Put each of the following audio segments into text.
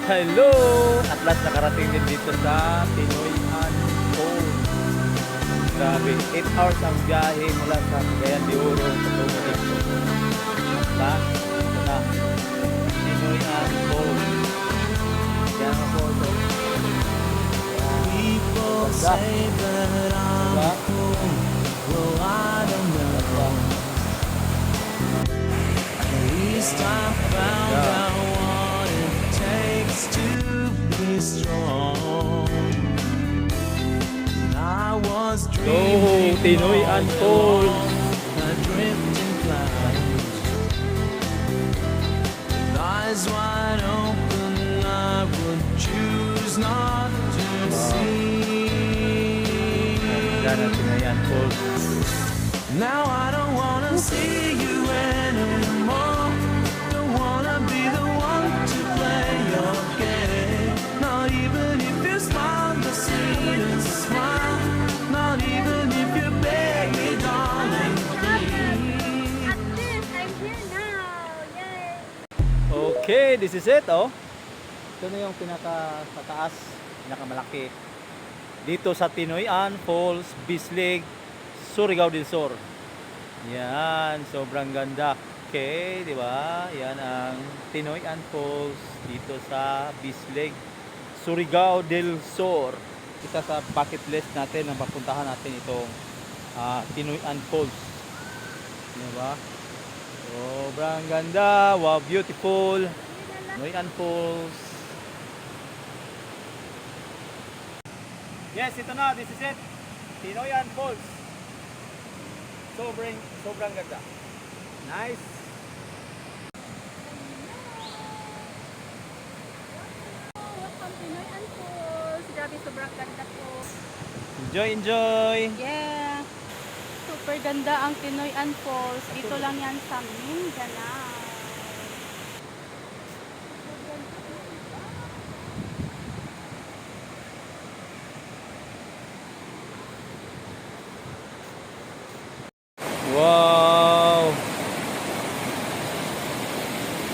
Hello! At last nakarating din dito sa Pinoy Falls. Grabe, 8 hours ang biyahe mula sa Cagayan de Oro patungo dito. Sa ito na, Pinoy Falls. Yan ang falls. People say that I'm a fool. Well, I don't know. At least I found out what it takes to be strong. I was dreaming Pinoy all Falls. along, a drifting cloud. With eyes wide open, I would choose not to see. Yan ang Pinoy Falls. Now I don't wanna see you anymore. Don't wanna be the one to play your game. Not even if you smile the sweetest smile. Not even if you beg me, darling, please. At least I'm here now. Yay! Okay, this is it, oh. Ito na yung pinaka sa taas, pinakamalaki. Dito sa Tinoyan Falls, Bislig, Surigao del Sur. Yan, sobrang ganda. Okay, di ba? Yan ang Tinoyan Falls dito sa Bislig, Surigao del Sur. Isa sa bucket list natin na papuntahan natin itong Tinoyan Falls. Di ba? Sobrang ganda. Wow, beautiful. Tinoyan Falls. Yes, ito na. This is it. Tinoyan Falls. Sobrang ganda. Nice. Welcome to Pinoy Falls. Grabe, sobrang ganda po. Enjoy. Yeah. Super ganda ang Pinoy Falls. Dito lang yan sa Mindanao. Wow.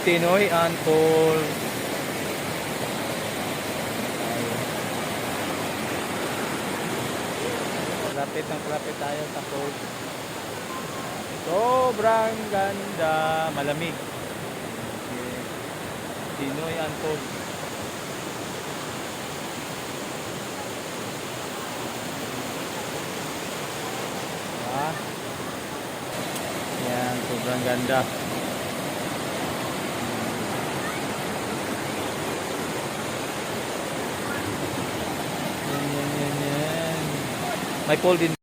Tinoyan Falls. Malapit tayo sa falls. Sobrang ganda, malamig. Okay. Tinoyan Falls. Ah. Yan, sobrang ganda. Yan. May pool din